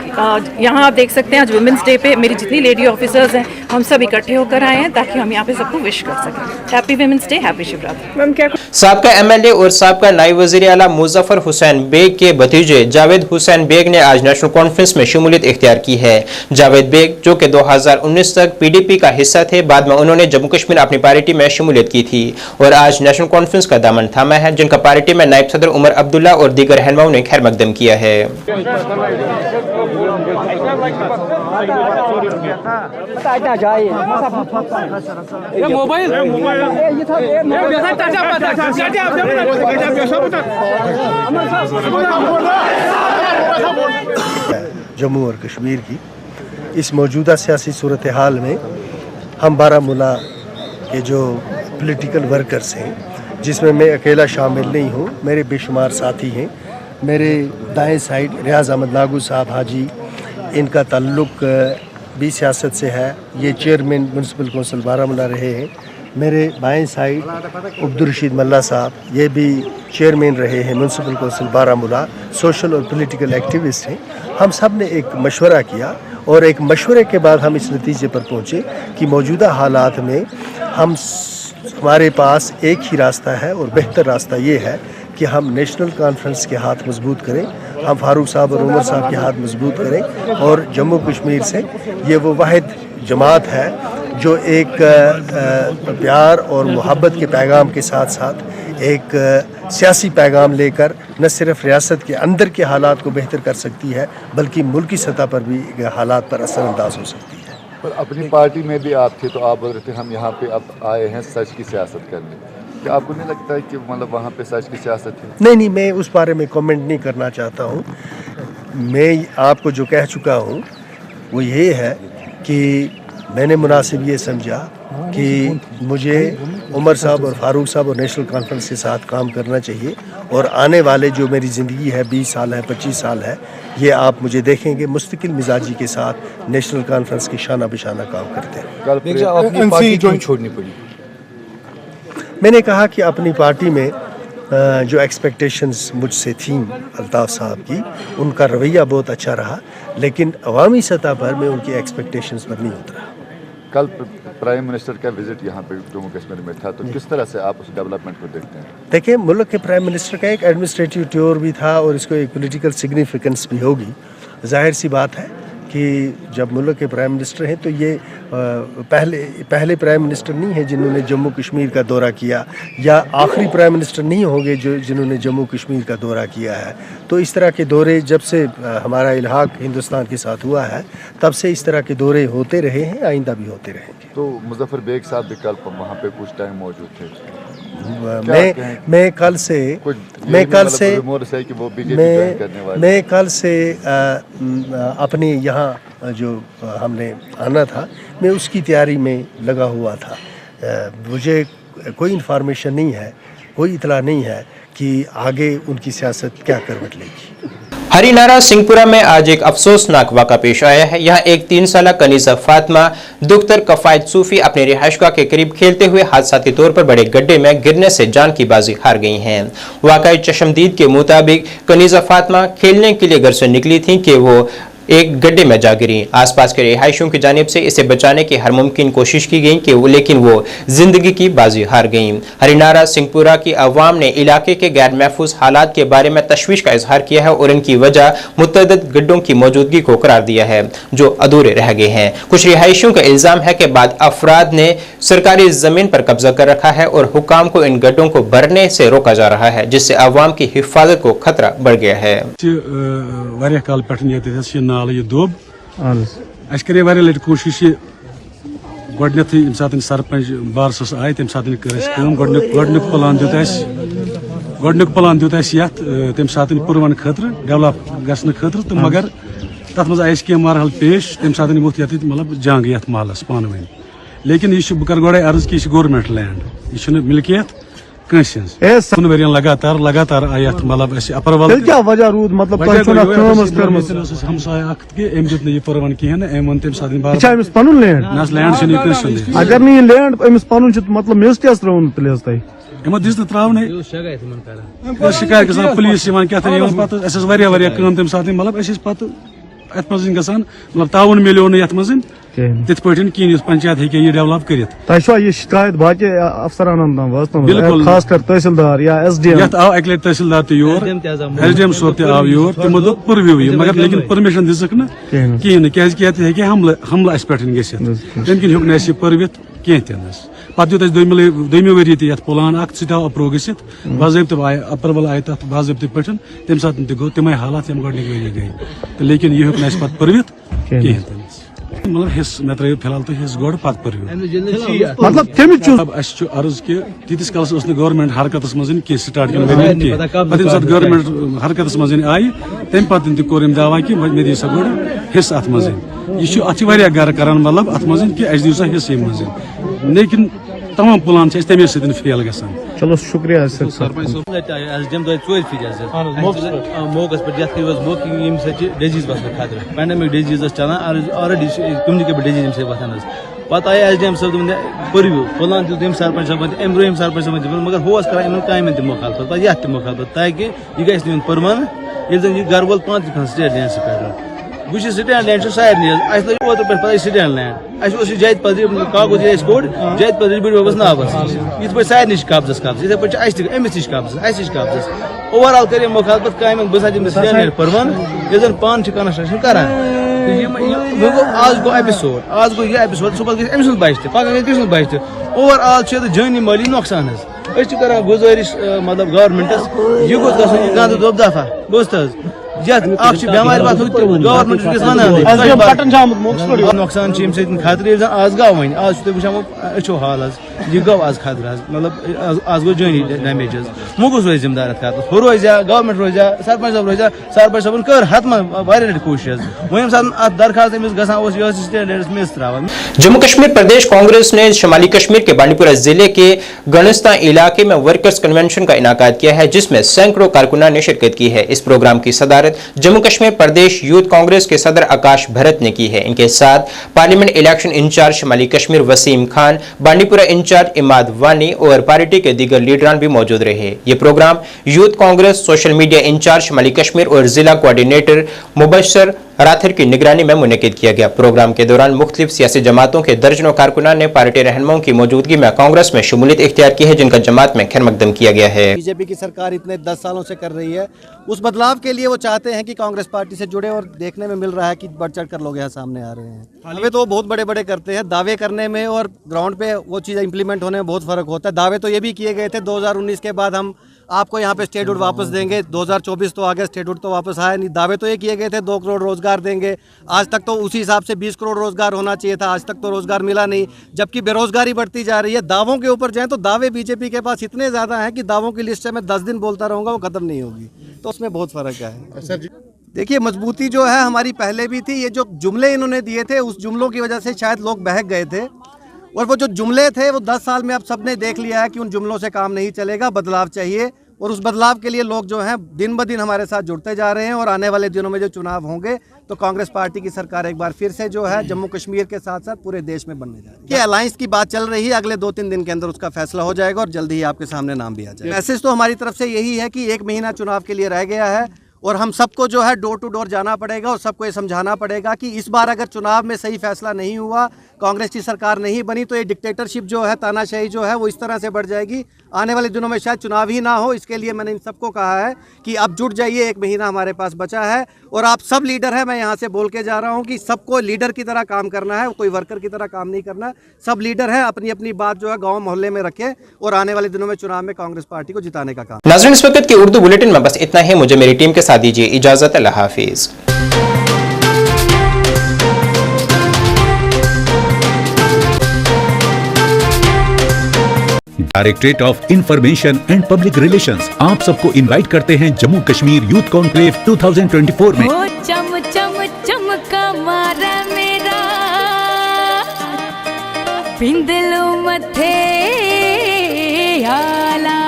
यहाँ आप देख सकते हैं आज वुमेंस डे पे मेरी जितनी लेडी ऑफिसर्स हैं हम सब इकट्ठे होकर आए हैं ताकि हम यहाँ पे सबको विश कर सकें। Happy women's day, happy Shivratri. Ma'am क्या साबका MLA और साबका नायब वज़ीर आला मुजफ्फर हुसैन बेग के भतीजे जावेद हुसैन बेग ने आज नेशनल कॉन्फ्रेंस में शमूलियत इख्तियार की है। जावेद बेग जो कि 2019 तक PDP का हिस्सा थे, बाद में उन्होंने जम्मू कश्मीर अपनी पार्टी में शमूलियत की थी और आज नेशनल कॉन्फ्रेंस का दामन थामा है, जिनका पार्टी में नायब सदर उमर अब्दुल्ला और दीगर रहनुमाओं ने खैर मकदम किया है। जम्मू और कश्मीर की इस मौजूदा सियासी सूरत हाल में हम बारामूला के जो पॉलिटिकल वर्कर्स हैं, जिसमें मैं अकेला शामिल नहीं हूँ, मेरे बेशुमार साथी हैं। मेरे दाएं साइड रियाज अहमद नागू साहब हाजी, इनका ताल्लुक़ भी सियासत से है, ये चेयरमैन म्यूनसिपल कौंसिल बारामूला रहे हैं। मेरे बाएं साइड अब्दुल रशीद मल्ला साहब, ये भी चेयरमैन रहे हैं म्यूनसिपल कौंसिल बारामूला, सोशल और पॉलिटिकल एक्टिविस्ट हैं। हम सब ने एक मशवरा किया और एक मशवरे के बाद हम इस नतीजे पर पहुँचे कि मौजूदा हालात में हमारे पास एक ही रास्ता है और बेहतर रास्ता ये है कि हम नेशनल कॉन्फ्रेंस के हाथ मजबूत करें, हम फारूक साहब और उमर साहब के हाथ मजबूत करें और जम्मू कश्मीर से ये वो वाहिद जमात है जो एक प्यार और मोहब्बत के पैगाम के साथ साथ एक सियासी पैगाम लेकर न सिर्फ रियासत के अंदर के हालात को बेहतर कर सकती है, बल्कि मुल्की सतह पर भी हालात पर असरअंदाज हो सकती है। पर अपनी पार्टी में भी आप थे, तो आप बोल रहे थे हम यहाँ पे अब आए हैं सच की सियासत करने। क्या आपको नहीं लगता है कि मतलब वहाँ पे सच की सियासत है? नहीं, मैं उस बारे में कमेंट नहीं करना चाहता हूँ। मैं आपको जो कह चुका हूँ वो ये है कि मैंने मुनासिब ये समझा कि मुझे उमर साहब और फारूक साहब और नेशनल कॉन्फ्रेंस के साथ काम करना चाहिए और आने वाले जो मेरी ज़िंदगी है 20 साल है 25 साल है, ये आप मुझे देखेंगे मुस्तकिल मिजाजी के साथ नेशनल कॉन्फ्रेंस के शाना बिशाना काम करते हैं। क्यों छोड़नी पड़ी? मैंने कहा कि अपनी पार्टी में जो एक्सपेक्टेशंस मुझसे थी अल्ताफ़ साहब की, उनका रवैया बहुत अच्छा रहा, लेकिन अवामी सतह पर मैं उनकी एक्सपेक्टेशंस पर नहीं उतरा। कल प्राइम मिनिस्टर का विजिट यहाँ पे जम्मू कश्मीर में था, तो किस तरह से आप उस डेवलपमेंट को देखते हैं? देखिए, मुल्क के प्राइम मिनिस्टर का एक एडमिनिस्ट्रेटिव टूर भी था और इसको एक पॉलिटिकल सिग्निफिकेंस भी होगी। जाहिर सी बात है कि जब मुल्क के प्राइम मिनिस्टर हैं तो ये पहले प्राइम मिनिस्टर नहीं है जिन्होंने जम्मू कश्मीर का दौरा किया, या आखिरी प्राइम मिनिस्टर नहीं होंगे जिन्होंने जम्मू कश्मीर का दौरा किया है। तो इस तरह के दौरे जब से हमारा इल्हाक हिंदुस्तान के साथ हुआ है, तब से इस तरह के दौरे होते रहे हैं, आइंदा भी होते रहेंगे। तो मुजफ्फर बेग साहब भी कल वहाँ पे कुछ टाइम मौजूद थे। मैं कल से अपने यहाँ जो हमने आना था, मैं उसकी तैयारी में लगा हुआ था। मुझे कोई इन्फॉर्मेशन नहीं है, कोई इतला नहीं है कि आगे उनकी सियासत क्या करवट लेगी। हरिनारा सिंहपुरा में आज एक अफसोसनाक वाक़ा पेश आया है। यहाँ एक 3 साला कनीज़ा फातिमा दुख्तर कफायत सूफी अपने रिहायशगाह के करीब खेलते हुए हादसाती तौर पर बड़े गड्ढे में गिरने से जान की बाजी हार गई हैं। वाक़ई चशमदीद के मुताबिक कनीज़ा फातिमा खेलने के लिए घर से निकली थी कि वो एक गड्ढे में जा गिरी। आसपास के रिहायशियों की जानिब से इसे बचाने की हर मुमकिन कोशिश की गई लेकिन वो जिंदगी की बाजी हार गई। हरिनारा सिंहपुरा की अवाम ने इलाके के गैर महफूज हालात के बारे में तशवीश का इजहार किया है और इनकी वजह मुतअद्दिद गड्ढों की मौजूदगी को करार दिया है जो अधूरे रह गए हैं। कुछ रिहायशियों का इल्जाम है कि बाद अफराद ने सरकारी जमीन पर कब्जा कर रखा है और हुकाम को इन गड्ढों को भरने से रोका जा रहा है, जिससे अवाम की हिफाजत को खतरा बढ़ गया है। ये दोब अस करे वारिया लट कोशिश गोडनेथ यम सात सरपंच बारस आय तम सात गोडनुक प्लान दित यथ तम सात पुरवन खतर डेवलप गसन खतर तो मगर तथ मज आय कह मरहल पेश तम सात वोथ ये मतलब जंग ये महलस पान वन। लेकिन यह बह कर गोड़े अर्ज कि यह गवर्नमेंट लैंड, यह मिल्कियत वर्यन लगातार आय मतलब अपर वाल क्या वजह रूद मतलब हमसाय अम दित यह परवान कहें अम वो तम सात पन लैंड लैंड अगर नहीं लैंड अमिस पन मतलब मेज क्या त्रोन तलेस यमो दिस त्रावन शिकायत गसान पुलिस क्या पे तम सात मतलब पे अत मज गसान मतलब ताउन मिलो नत मज तिथ पे कहें पंचायत हे यह डेवलप कर यह शिकायत बाकी अफसरान बिल्कुल खास कर तहसीलदार या SDM आव अक लट तहसीलदार तोर SDM सोब तव योर तमो दो पुरव्यू मगर लेकिन परमिशन दिसक ना कहें क्या हमला अस पे तम कन हेक न परवित कहें पे दुत दोमी वरी ये प्लान सह अप्रूव गि बाजब आय अप्रवल आय तथ बाजब पे तम सात गो तमें हालात यम गई गई लेकिन यह हेक न परवित कहें मतलब हिस्स मे त्रो फिलहाल तो हिस्स गोड़ पत परव्यू मतलब अर्ज कि तीस कलस गवर्नमेंट हरकत मज कह स्टार्ट पे गवर्नमेंट हरकत मज आय तम पे कोर दावा कि मे दी सा गोड़ हिस्स अत मज यह गर कर मतलब अत मज कि अस दी सा हिस्स मज लेकिन तमाम प्लान तमे सत फेल गसान चलो शुक्रिया मौकस पे डिजीज वसन खतरे पैंडमिक डिजीज चलान ऑलरेडी कम्युनिकेबल डिजीज वसान पे आये SDM सब परव्यू प्लान तम सरपंच सब ब्रोम सरपंच सब मगर होस कर कामें तम मुखालफत पे ये मुखालफत ताकि यह गि परमान ये गर वोल पान स्टेट लैंड पे वो स्टैंड लैंड सारे लगे ओतर पे पता स्टैंड लैंड अस जद पदरी कागज ये कोड़ जद पदरी बड़ी बबस नावस ये पे सारे कब्जस इथे पे अमिस नश कब्जस ओवरऑल कर मुखालफत कामें बस स्टैंड लैंड परवान ये पान कंस्ट्रक्शन करान आज गो एपिसोड सुबह गि अमिस बच पगह गि बच ओवरऑल जानी माली नुकसान कर गुजारिश मतलब गवर्नमेंटस यह गोस गंद दोब दफा गोस्त बेमार गवर्नमेंट नुकसान खतरे आज गो वन आज वो अच्छो हाल यह गो आज खतरे मतलब आज गो जानी डैमेज वो गोस रोज जिम्मेदार खतरे who rose government rose sarpanch सबन कर हतम लट कोशिश वो सात दरखास्त अमिस गसान स्टैंड मेज त्रावान। जम्मू कश्मीर प्रदेश कांग्रेस ने शुमाली कश्मीर के बांडीपुरा जिले के गणस्ता इलाके में वर्कर्स कन्वेंशन का इनाकाद किया है जिसमें सैकड़ों कारकुनान ने शिरकत की है। इस प्रोग्राम की सदारत जम्मू कश्मीर प्रदेश यूथ कांग्रेस के सदर आकाश भरत ने की है। इनके साथ पार्लियामेंट इलेक्शन इंचार्ज शुमाली कश्मीर वसीम खान, बांडीपुरा इंचार्ज इमाद वानी और पार्टी के दीगर लीडरान भी मौजूद रहे। ये program youth Congress social media incharge शुमाली कश्मीर और जिला कोऑर्डिनेटर मुबशर राथिर की निगरानी में मुनक्किद किया गया। प्रोग्राम के दौरान मुख्तलिफ सियासी जमातों के दर्जनों कारकुनान ने पार्टी रहनुमाओं की मौजूदगी में कांग्रेस में शमूलियत इख्तियार की है जिनका जमात में खैर मकदम किया गया है। बीजेपी की सरकार इतने 10 सालों से कर रही है, उस बदलाव के लिए वो चाहते हैं कि कांग्रेस पार्टी से जुड़े और देखने में मिल रहा है कि बढ़ चढ़ कर लोग यहाँ सामने आ रहे हैं। दावे तो बहुत बड़े बड़े करते हैं, दावे करने में और ग्राउंड पे वो चीज़ इंप्लीमेंट होने में बहुत फर्क होता है। दावे तो ये भी किए गए थे 2019 के बाद हम आपको यहाँ पे स्टेटहुड वापस देंगे, 2024 तो आ गया, स्टेटहुड तो वापस आया नहीं। दावे तो ये किए गए थे 2 करोड़ रोजगार देंगे, आज तक तो उसी हिसाब से 20 करोड़ रोजगार होना चाहिए था, आज तक तो रोजगार मिला नहीं, जबकि बेरोजगारी बढ़ती जा रही है। दावों के ऊपर जाएं तो दावे बीजेपी के पास इतने ज़्यादा हैं कि दावों की लिस्ट से मैं 10 दिन बोलता रहूँगा वो खत्म नहीं होगी, तो उसमें बहुत फ़र्क है। देखिए मजबूती जो है हमारी पहले भी थी, ये जो जुमले इन्होंने दिए थे उस जुमलों की वजह से शायद लोग बहक गए थे, और वो जो जुमले थे वो 10 साल में अब सबने देख लिया है कि उन जुमलों से काम नहीं चलेगा, बदलाव चाहिए, और उस बदलाव के लिए लोग जो हैं दिन ब दिन हमारे साथ जुड़ते जा रहे हैं। और आने वाले दिनों में जो चुनाव होंगे तो कांग्रेस पार्टी की सरकार एक बार फिर से जो है जम्मू कश्मीर के साथ साथ पूरे देश में बनने जा रही है। अलायंस की बात चल रही है, अगले 2-3 दिन के अंदर उसका फैसला हो जाएगा और जल्दी ही आपके सामने नाम भी आ जाएगा। मैसेज तो हमारी तरफ से यही है कि 1 महीना चुनाव के लिए रह गया है और हम सबको जो है डोर टू डोर जाना पड़ेगा और सबको ये समझाना पड़ेगा कि इस बार अगर चुनाव में सही फैसला नहीं हुआ, कांग्रेस की सरकार नहीं बनी, तो ये डिक्टेटरशिप जो है, तानाशाही जो है वो इस तरह से बढ़ जाएगी। आने वाले दिनों में शायद चुनाव ही ना हो। इसके लिए मैंने इन सबको कहा है कि आप जुट जाइए, 1 महीना हमारे पास बचा है और आप सब लीडर हैं, मैं यहाँ से बोल के जा रहा हूँ कि सबको लीडर की तरह काम करना है, कोई वर्कर की तरह काम नहीं करना। सब लीडर हैं, अपनी अपनी बात जो है गाँव मोहल्ले में रखें और आने वाले दिनों में चुनाव में कांग्रेस पार्टी को जिताने का काम। नाज़रीन, इस वक्त की उर्दू बुलेटिन में बस इतना ही। मुझे मेरी टीम के साथ दीजिए इजाजत। अल्लाह हाफिज। Directorate of information and public relations आप सबको इनवाइट करते हैं जम्मू कश्मीर यूथ कॉन्क्लेव 2024 में। चम चम चमका मारा मेरा पिंदलो मथे आला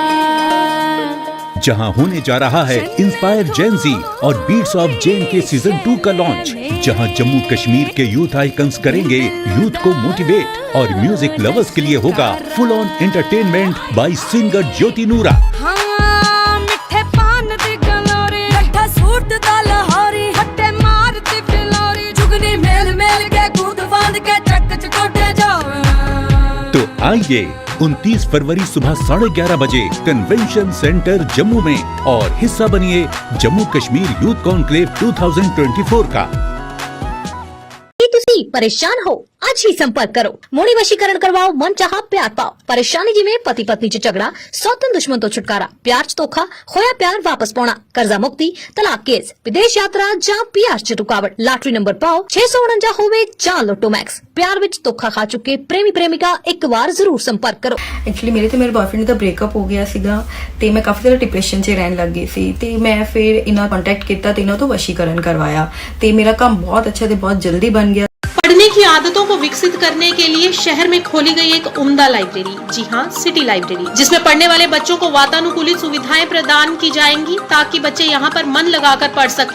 जहां होने जा रहा है इंस्पायर जेन ज़ी और बीट्स ऑफ जेन के सीजन 2 का लॉन्च, जहां जम्मू कश्मीर के यूथ आइकन्स करेंगे यूथ को मोटिवेट और म्यूजिक लवर्स के लिए होगा full on entertainment by singer Jyoti Noora. तो आइए 29 फरवरी सुबह 11:30 बजे कन्वेंशन सेंटर जम्मू में और हिस्सा बनिए जम्मू कश्मीर यूथ कॉन्क्लेव 2024 का। ਤੁਸੀਂ परेशान हो आज ही संपर्क करो। मोड़ी वशीकरण करवाओ, मन चाहा प्यार पाओ। परेशानी जिमें पति पत्नी च झगड़ा, सौतन दुश्मन तो छुटकारा, प्यार च धोखा, होया प्यार वापस पाना, कर्जा मुक्ति, तलाक केस, विदेश यात्रा जां प्यार च रुकावट, लॉटरी नंबर पाओ 649 होवे जां लोटो मैक्स। प्यार विच धोखा खा चुके प्रेमी प्रेमिका एक बार जरूर संपर्क करो। एक्चुअली मेरे ते मेरे बॉयफ्रेंड ਦਾ ਬ੍ਰੇਕਅਪ ਹੋ ਗਿਆ ਸੀਗਾ ਤੇ ਮੈਂ ਕਾਫੀ ਜ਼ਿਆਦਾ ਡਿਪਰੈਸ਼ਨ 'ਚ ਰਹਿਣ ਲੱਗ ਗਈ ਸੀ ਤੇ ਮੈਂ ਫਿਰ ਇਹਨਾਂ ਕੰਟੈਕਟ ਕੀਤਾ ਤੇ ਇਹਨਾਂ ਤੋਂ ਵਸ਼ੀਕਰਨ ਕਰਵਾਇਆ ਤੇ ਮੇਰਾ ਕੰਮ ਬਹੁਤ ਅੱਛਾ ਤੇ बहुत जल्दी बन गया। पढ़ने की आदतों को विकसित करने के लिए शहर में खोली गई एक उम्दा लाइब्रेरी, जी हाँ सिटी लाइब्रेरी, जिसमें पढ़ने वाले बच्चों को वातानुकूलित सुविधाएं प्रदान की जाएंगी ताकि बच्चे यहाँ पर मन लगाकर पढ़ सकें।